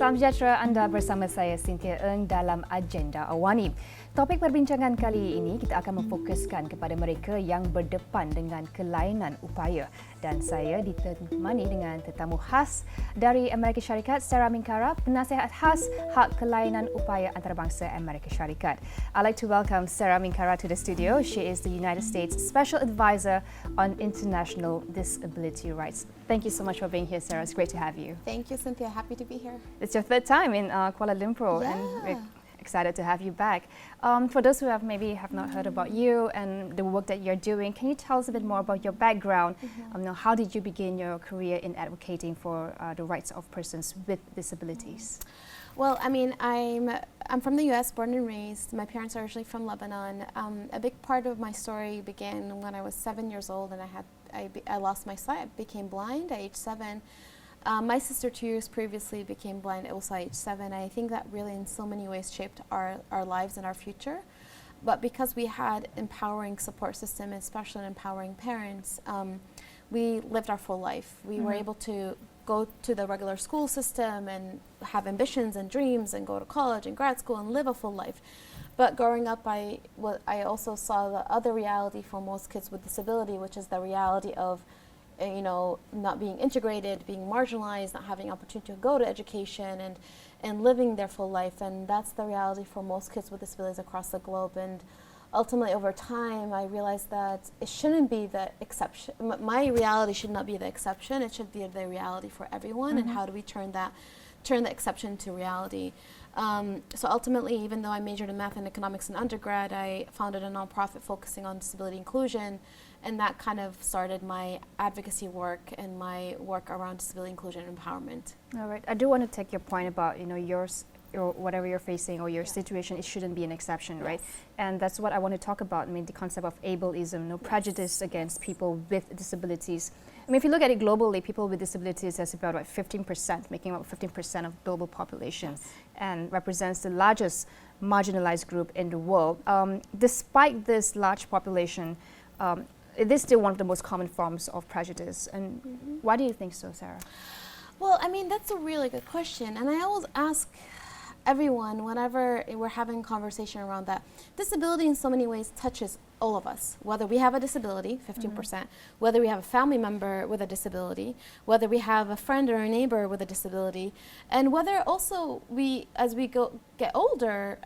Salam sejahtera, anda bersama saya Cynthia Eng dalam Agenda AWANI. Topik perbincangan kali ini kita akan memfokuskan kepada mereka yang berdepan dengan kelainan upaya. Dan saya ditemani dengan tetamu khas dari Amerika Syarikat, Sara Minkara, penasihat khas hak kelainan upaya antarabangsa Amerika Syarikat. I'd like to welcome Sara Minkara to the studio. She is the United States Special Advisor on International Disability Rights. Thank you so much for being here, Sara. It's great to have you. Thank you, Cynthia. Happy to be here. It's your third time in Kuala Lumpur, and we're excited to have you back. For those who have not heard about you and the work that you're doing, can you tell us a bit more about your background? How did you begin your career in advocating for the rights of persons with disabilities? Well, I mean, I'm from the U.S., born and raised. My parents are originally from Lebanon. A big part of my story began when I was 7 years old, and I lost my sight. I became blind at age 7. My sister 2 years previously became blind also at age 7. I think that really in so many ways shaped our lives and our future. But because we had empowering support system, especially empowering parents, we lived our full life. We were able to go to the regular school system and have ambitions and dreams and go to college and grad school and live a full life. But growing up, I also saw the other reality for most kids with disability, which is the reality of not being integrated, being marginalized, not having opportunity to go to education and living their full life. And that's the reality for most kids with disabilities across the globe. And ultimately, over time, I realized that it shouldn't be the exception. My reality should not be the exception. It should be the reality for everyone. And how do we turn the exception to reality? So ultimately, even though I majored in math and economics in undergrad, I founded a nonprofit focusing on disability inclusion. And that kind of started my advocacy work and my work around disability inclusion and empowerment. All right. I do want to take your point about, or whatever you're facing or your situation, it shouldn't be an exception, right? And that's what I want to talk about. I mean, the concept of ableism, no prejudice against people with disabilities. I mean, if you look at it globally, people with disabilities is about 15%, making up 15% of global population, and represents the largest marginalized group in the world. Despite this large population, it is still one of the most common forms of prejudice. And why do you think so, Sara? Well, I mean, that's a really good question. And I always ask everyone whenever we're having a conversation around that. Disability in so many ways touches all of us, whether we have a disability, 15%, whether we have a family member with a disability, whether we have a friend or a neighbor with a disability, and whether also as we get older,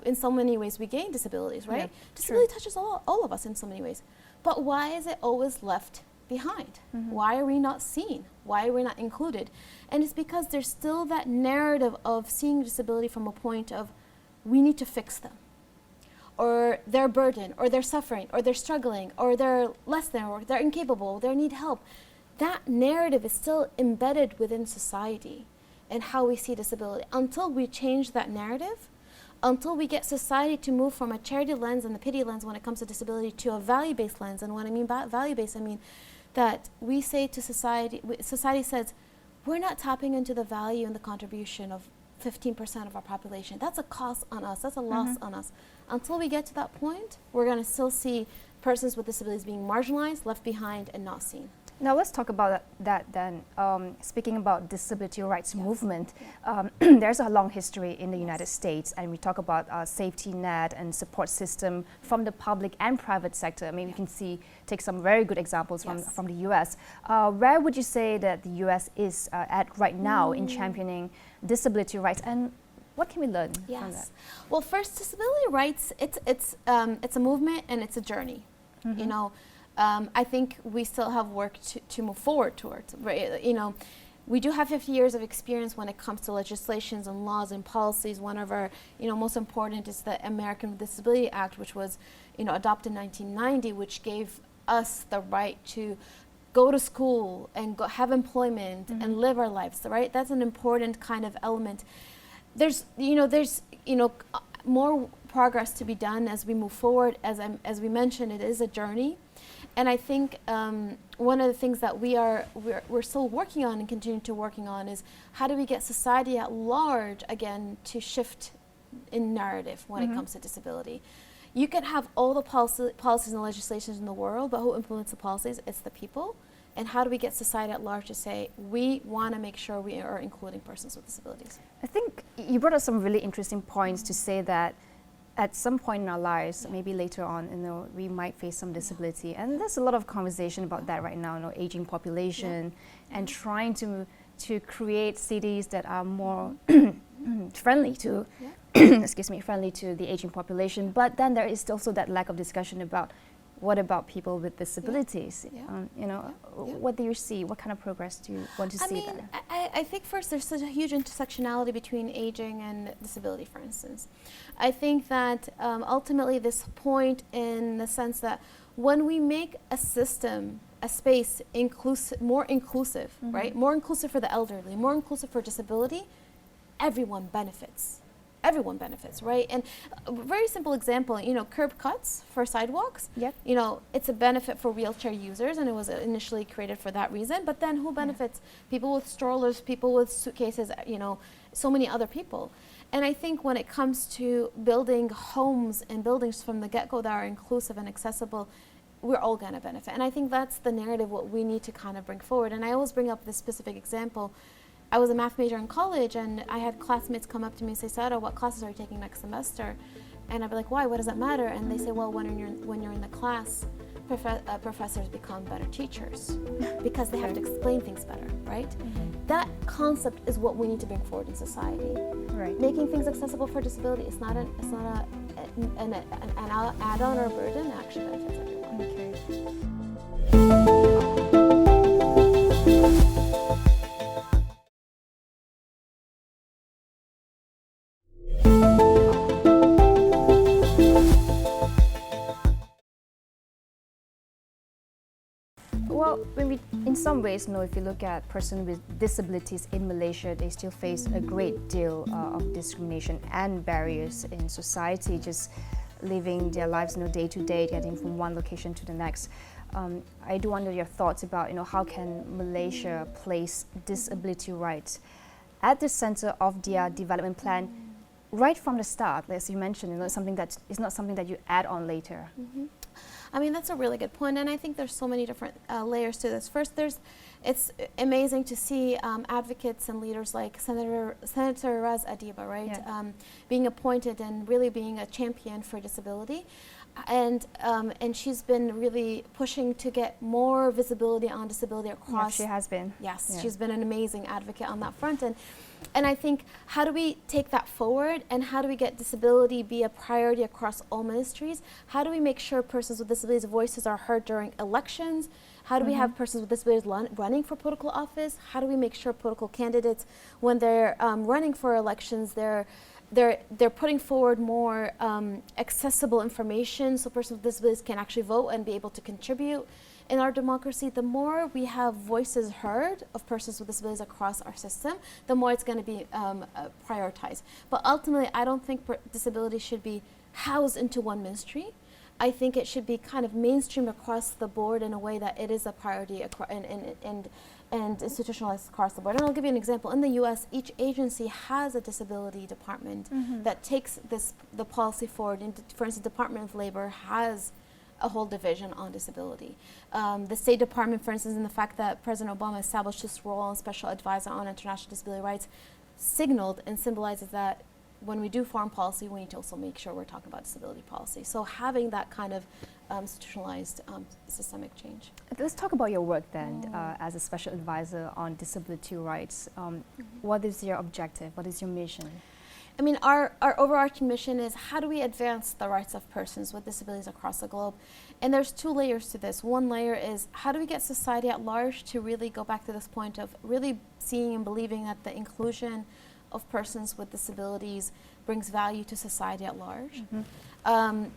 in so many ways we gain disabilities, right? Yeah, disability touches all of us in so many ways. But why is it always left behind? Why are we not seen? Why are we not included? And it's because there's still that narrative of seeing disability from a point of we need to fix them, or they're burdened, or they're suffering, or they're struggling, or they're less than, or they're incapable, they need help. That narrative is still embedded within society and how we see disability. Until we change that narrative, until we get society to move from a charity lens and the pity lens when it comes to disability to a value-based lens. And what I mean by value-based, I mean that we say to society, society says, we're not tapping into the value and the contribution of 15% of our population. That's a cost on us, that's a loss on us. Until we get to that point, we're gonna still see persons with disabilities being marginalized, left behind, and not seen. Now let's talk about that then. Speaking about disability rights movement, there's a long history in the United States, and we talk about safety net and support system from the public and private sector. I mean, we can take some very good examples from the US. Where would you say that the US is at right now in championing disability rights, and what can we learn from that? Well, first, disability rights, it's a movement and it's a journey. I think we still have work to move forward towards. Right? We do have 50 years of experience when it comes to legislations and laws and policies. One of our most important is the American Disability Act, which was adopted in 1990, which gave us the right to go to school and have employment and live our lives. Right? That's an important kind of element. There's more progress to be done as we move forward. As we mentioned, it is a journey. And I think one of the things that we're still working on and continue to working on is how do we get society at large again to shift in narrative when it comes to disability. You can have all the policies and legislations in the world, but who implements the policies? It's the people. And how do we get society at large to say, we want to make sure we are including persons with disabilities? I think you brought up some really interesting points to say that at some point in our lives, maybe later on, we might face some disability. And there's a lot of conversation about that right now, aging population, and trying to create cities that are more friendly to, friendly to the aging population. But then there is also that lack of discussion about what about people with disabilities? What do you see? What kind of progress do you want to see there? I think first there's such a huge intersectionality between aging and disability, for instance. I think that ultimately this point in the sense that when we make a system, a space more inclusive, right? More inclusive for the elderly, more inclusive for disability, everyone benefits. Everyone benefits, right? And a very simple example, curb cuts for sidewalks. Yep. It's a benefit for wheelchair users, and it was initially created for that reason. But then who benefits? People with strollers, people with suitcases, so many other people. And I think when it comes to building homes and buildings from the get-go that are inclusive and accessible, we're all going to benefit. And I think that's the narrative what we need to kind of bring forward. And I always bring up this specific example. I was a math major in college, and I had classmates come up to me and say, Sara, what classes are you taking next semester? And I'd be like, why? What does that matter? And they say, well, when you're in the class, professors become better teachers because they have to explain things better, right? That concept is what we need to bring forward in society. Right. Making things accessible for disability is not an add-on or a burden. It actually benefits everyone. Okay. Well, in some ways, if you look at persons with disabilities in Malaysia, they still face a great deal of discrimination and barriers in society, just living their lives day to day, getting from one location to the next. I do wonder your thoughts about how can Malaysia place disability rights at the center of their development plan right from the start, as you mentioned. It's not something that you add on later. I mean, that's a really good point, and I think there's so many different layers to this. First, it's amazing to see advocates and leaders like Senator Raz Adiba, right, being appointed and really being a champion for disability, and she's been really pushing to get more visibility on disability across. Yeah, she has been. Yes, she's been an amazing advocate on that front, and I think, how do we take that forward, and how do we get disability be a priority across all ministries? How do we make sure persons with disabilities' voices are heard during elections? How do we have persons with disabilities running for political office? How do we make sure political candidates, when they're running for elections, they're putting forward more accessible information so persons with disabilities can actually vote and be able to contribute in our democracy? The more we have voices heard of persons with disabilities across our system, the more it's going to be prioritized. But ultimately, I don't think disability should be housed into one ministry. I think it should be kind of mainstreamed across the board in a way that it is a priority and institutionalized across the board. And I'll give you an example. In the US, each agency has a disability department that takes the policy forward. For instance, Department of Labor has a whole division on disability. The State Department, for instance, in the fact that President Obama established this role on Special Advisor on International Disability Rights, signaled and symbolizes that when we do foreign policy, we need to also make sure we're talking about disability policy. So having that kind of institutionalized systemic change. Let's talk about your work then as a special advisor on disability rights. What is your objective? What is your mission? I mean, our overarching mission is how do we advance the rights of persons with disabilities across the globe? And there's two layers to this. One layer is how do we get society at large to really go back to this point of really seeing and believing that the inclusion of persons with disabilities brings value to society at large.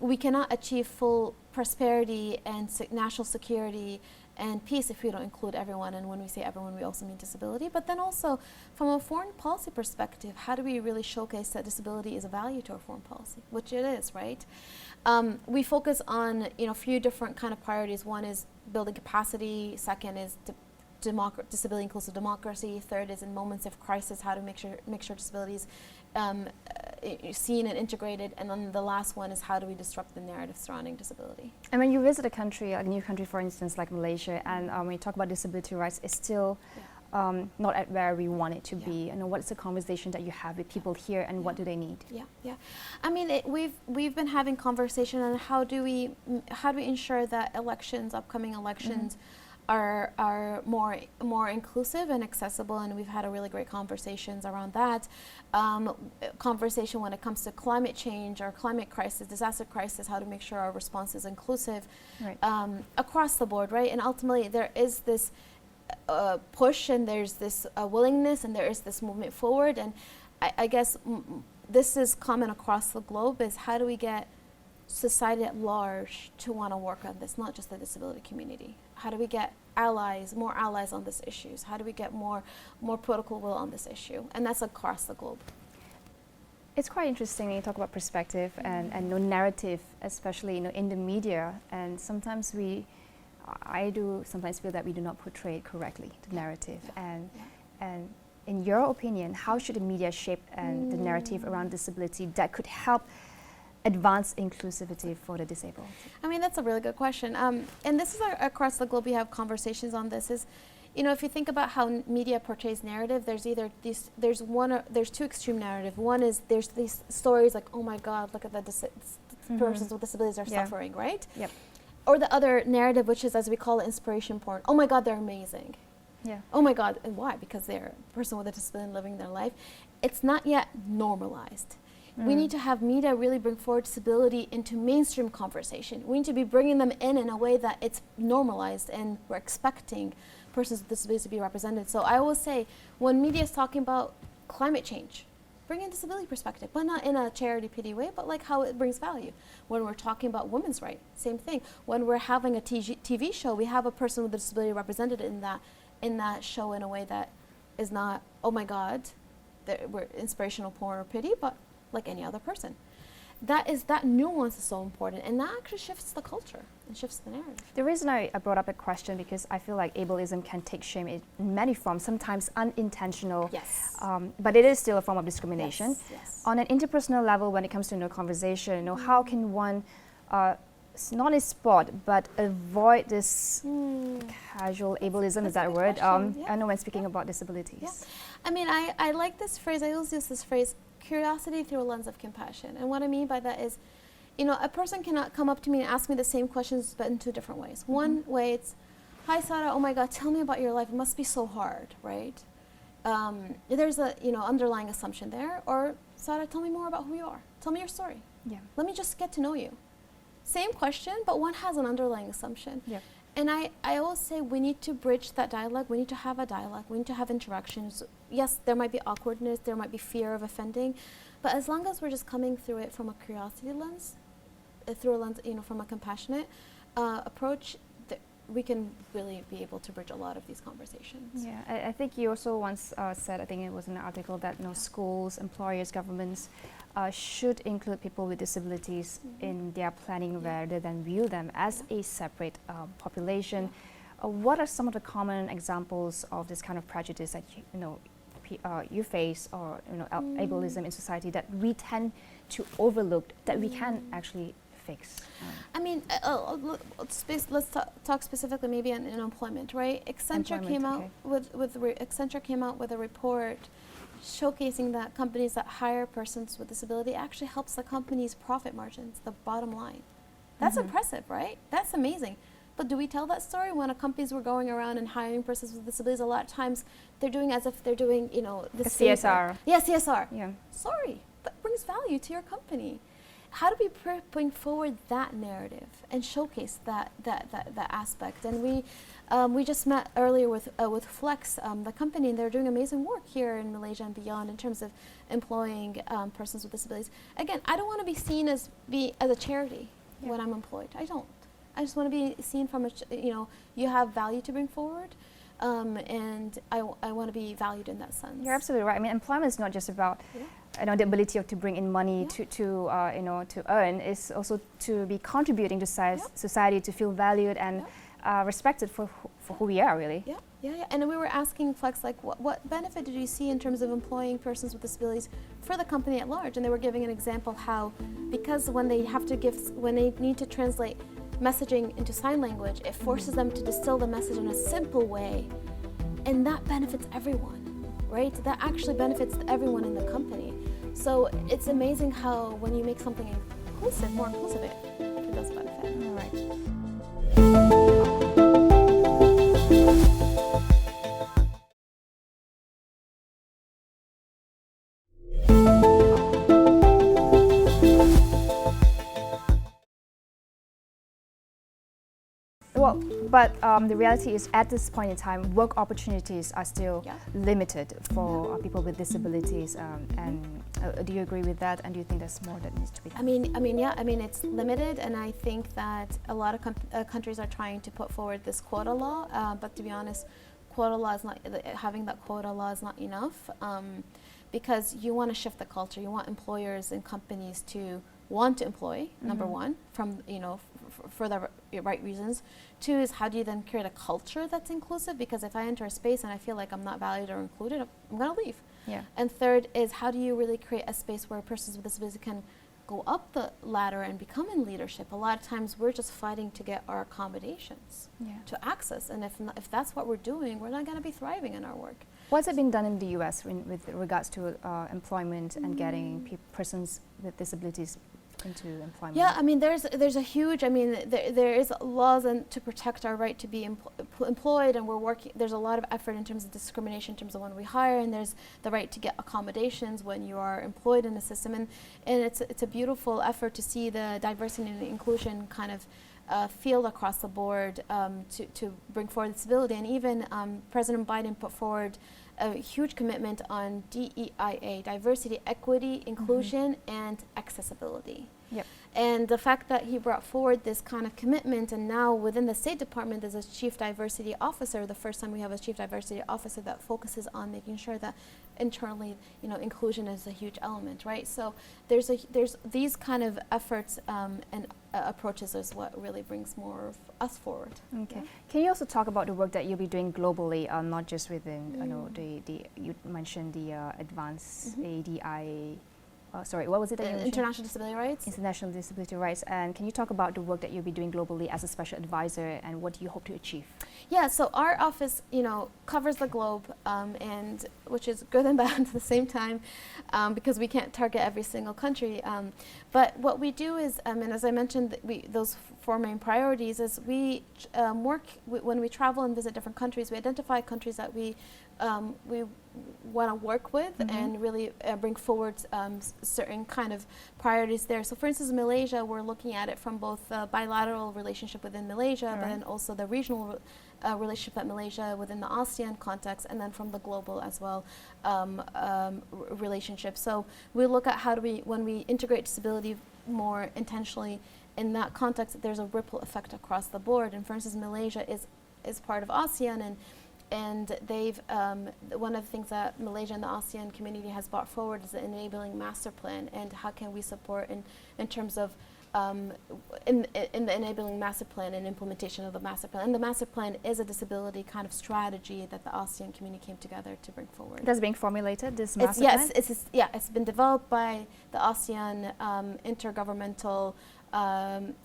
We cannot achieve full prosperity and national security and peace if we don't include everyone. And when we say everyone, we also mean disability. But then also, from a foreign policy perspective, how do we really showcase that disability is a value to our foreign policy, which it is, right? We focus on a few different kind of priorities. One is building capacity. Second is disability inclusive democracy. Third is in moments of crisis, how to make sure disabilities seen and integrated, and then the last one is how do we disrupt the narrative surrounding disability. And when you visit a country, a new country, for instance, like Malaysia, and when you talk about disability rights, it's still not at where we want it to be. You know, what's the conversation that you have with people here, and what do they need? I mean, we've been having conversation on how do we ensure that upcoming elections, are more inclusive and accessible, and we've had a really great conversations around that. Conversation when it comes to climate change or climate crisis, disaster crisis, how to make sure our response is inclusive across the board, right? And ultimately, there is this push, and there's this willingness, and there is this movement forward. And I guess this is common across the globe: is how do we get society at large to want to work on this, not just the disability community? How do we get more allies on these issues? How do we get more political will on this issue? And that's across the globe. It's quite interesting when you talk about perspective and narrative, especially in the media. And sometimes I do sometimes feel that we do not portray it correctly, the narrative. And in your opinion, how should the media shape the narrative around disability that could help advance inclusivity for the disabled? I mean, that's a really good question. And this is across the globe. We have conversations on this. If you think about how media portrays narrative, there's two extreme narrative. One is there's these stories like, oh my God, look at the persons with disabilities are suffering, right? Yep. Or the other narrative, which is, as we call it, inspiration porn. Oh my God, they're amazing. Yeah. Oh my God, and why? Because they're a person with a disability living their life. It's not yet normalized. We need to have media really bring forward disability into mainstream conversation. We need to be bringing them in a way that it's normalized, and we're expecting persons with disabilities to be represented. So I always say, when media is talking about climate change, bring in disability perspective, but not in a charity pity way, but like how it brings value. When we're talking about women's rights, same thing. When we're having a TV show, we have a person with a disability represented in that show in a way that is not, oh my God, we're inspirational porn or pity, but like any other person. That nuance is so important, and that actually shifts the culture and shifts the narrative. The reason I brought up a question, because I feel like ableism can take shape in many forms, sometimes unintentional, but it is still a form of discrimination. Yes. On an interpersonal level, when it comes to conversation, how can one not a spot, but avoid this casual ableism, is that a word? I know when speaking about disabilities. Yeah. I mean, I like this phrase, I always use this phrase, curiosity through a lens of compassion. And what I mean by that is, a person cannot come up to me and ask me the same questions, but in two different ways. One way it's, hi Sara, oh my God, tell me about your life, it must be so hard, right? There's a underlying assumption there. Or, Sara, tell me more about who you are. Tell me your story. Yeah. Let me just get to know you. Same question, but one has an underlying assumption. Yeah. And I always say we need to bridge that dialogue. We need to have a dialogue. We need to have interactions. Yes, there might be awkwardness. There might be fear of offending. But as long as we're just coming through it from a curiosity lens, through a lens, from a compassionate approach, we can really be able to bridge a lot of these conversations. Yeah, I think you also once said, I think it was in an article, that schools, employers, governments should include people with disabilities in their planning rather than view them as a separate population. What are some of the common examples of this kind of prejudice that you face, or ableism in society that we tend to overlook, that we can actually fix? I mean, let's talk specifically maybe in employment, right? Accenture came out with a report showcasing that companies that hire persons with disability actually helps the company's profit margins, the bottom line. That's impressive, right? That's amazing. But do we tell that story when companies were going around and hiring persons with disabilities? A lot of times they're doing as if they're doing, the CSR. Yeah, CSR. Yeah. Sorry, that brings value to your company. How do we bring forward that narrative and showcase that aspect? And we just met earlier with Flex, the company, and they're doing amazing work here in Malaysia and beyond in terms of employing persons with disabilities. Again, I don't want to be seen as a charity when I'm employed. I don't. I just want to be seen from you have value to bring forward, and I want to be valued in that sense. You're absolutely right. I mean, employment is not just about the ability to bring in money to earn. It's also to be contributing to society, to feel valued and respected for who we are, really. Yeah, yeah, yeah. And we were asking Flex, like, what benefit did you see in terms of employing persons with disabilities for the company at large? And they were giving an example how, because when they need to translate messaging into sign language, it forces them to distill the message in a simple way, and that benefits everyone, right? That actually benefits everyone in the company. So it's amazing how when you make something inclusive, more inclusive, it does benefit. All right. Well, but the reality is, at this point in time, work opportunities are still limited for people with disabilities. And do you agree with that? And do you think there's more that needs to be done? I mean, it's limited, and I think that a lot of countries are trying to put forward this quota law. But to be honest, quota law is not having that quota law is not enough, because you want to shift the culture. You want employers and companies to want to employ, number one, from for the right reasons. Two is, how do you then create a culture that's inclusive? Because if I enter a space and I feel like I'm not valued or included, I'm going to leave. Yeah. And third is, how do you really create a space where persons with disabilities can go up the ladder and become in leadership? A lot of times we're just fighting to get our accommodations to access, and if that's what we're doing, we're not going to be thriving in our work. What's it been done in the U.S. with regards to employment and getting persons with disabilities into employment? Yeah, I mean, there's a huge, there is laws to protect our right to be employed, and we're working, there's a lot of effort in terms of discrimination in terms of when we hire, and there's the right to get accommodations when you are employed in the system, and it's a beautiful effort to see the diversity and inclusion kind of field across the board to bring forward disability. And even President Biden put forward a huge commitment on DEIA, diversity, equity, inclusion, and accessibility. Yep. And the fact that he brought forward this kind of commitment, and now within the State Department there's a Chief Diversity Officer, the first time we have a Chief Diversity Officer that focuses on making sure that internally, inclusion is a huge element, right? So there's these kind of efforts and approaches is what really brings more of us forward. Okay. Yeah. Can you also talk about the work that you'll be doing globally, not just within, you mentioned the advanced ADI. Sorry, what was it that you mentioned? International Disability Rights. International Disability Rights. And can you talk about the work that you'll be doing globally as a special advisor, and what do you hope to achieve? Yeah, so our office, covers the globe, and which is good and bad at the same time, because we can't target every single country. But what we do is, and as I mentioned, those four main priorities is we when we travel and visit different countries, we identify countries that we want to work with and really bring forward certain kind of priorities there. So for instance, Malaysia, we're looking at it from both the bilateral relationship within Malaysia, but then also the regional relationship at Malaysia within the ASEAN context, and then from the global as well relationship. So we look at how do we, when we integrate disability more intentionally in that context, there's a ripple effect across the board. And for instance, Malaysia is part of ASEAN, and they've one of the things that Malaysia and the ASEAN community has brought forward is the enabling master plan, and how can we support in terms of in the enabling master plan and implementation of the master plan. And the master plan is a disability kind of strategy that the ASEAN community came together to bring forward. That's being formulated, this master plan? Yes, it's been developed by the ASEAN Intergovernmental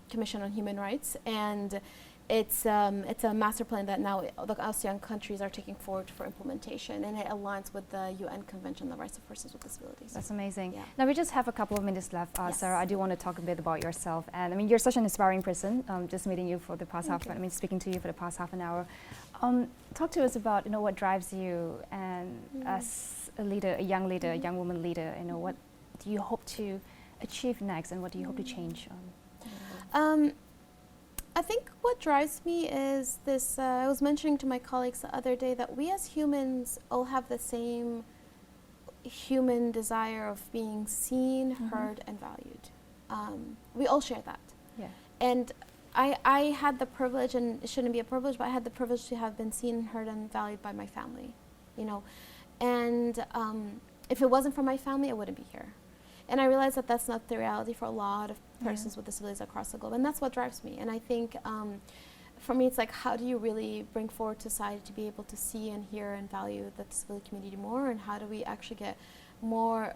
Commission on Human Rights, and it's a master plan that now the ASEAN countries are taking forward for implementation, and it aligns with the UN Convention on the Rights of Persons with Disabilities. That's amazing. Yeah. Now we just have a couple of minutes left. Yes. Sarah, I do want to talk a bit about yourself. And I mean, you're such an inspiring person. Just meeting you for the past speaking to you for the past half an hour. Talk to us about what drives you, and as a leader, a young leader, a young woman leader. What do you hope to achieve next, and what do you hope to change? I think what drives me is this, I was mentioning to my colleagues the other day that we as humans all have the same human desire of being seen, heard, and valued. We all share that. Yeah. And I had the privilege, and it shouldn't be a privilege, but I had the privilege to have been seen, heard, and valued by my family, And if it wasn't for my family, I wouldn't be here. And I realize that that's not the reality for a lot of persons with disabilities across the globe, and that's what drives me. And I think for me, it's like, how do you really bring forward society to be able to see and hear and value the disability community more, and how do we actually get more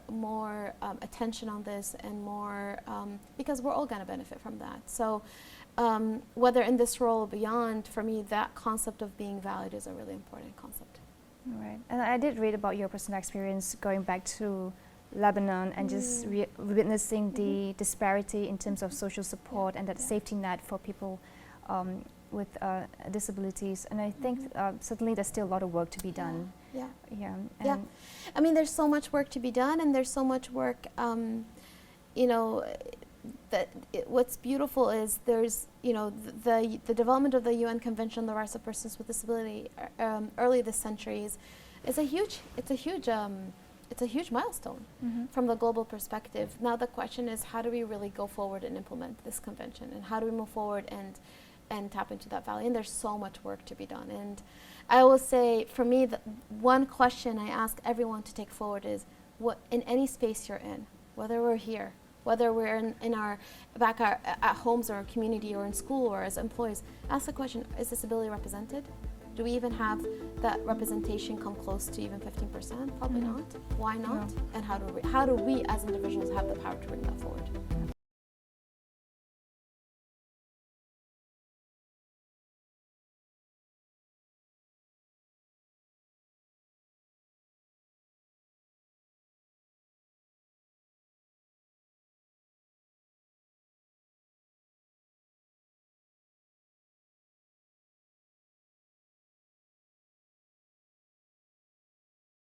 attention on this and more, because we're all going to benefit from that. So whether in this role or beyond, for me, that concept of being valued is a really important concept. Right, and I did read about your personal experience going back to Lebanon and just witnessing the disparity in terms of social support and that safety net for people with disabilities. And I think certainly there's still a lot of work to be done. Yeah. I mean, there's so much work to be done, and there's so much work, you know, what's beautiful is there's, you know, the development of the UN Convention on the Rights of Persons with Disability early this century is a huge milestone from the global perspective. Now the question is, how do we really go forward and implement this convention, and how do we move forward and tap into that value? And there's so much work to be done. And I will say, for me, the one question I ask everyone to take forward is, what in any space you're in, whether we're here, whether we're in our at homes or community or in school or as employees, ask the question, is disability represented? Do we even have that representation come close to even 15%? Probably not. Why not? And how do we as individuals have the power to bring that forward?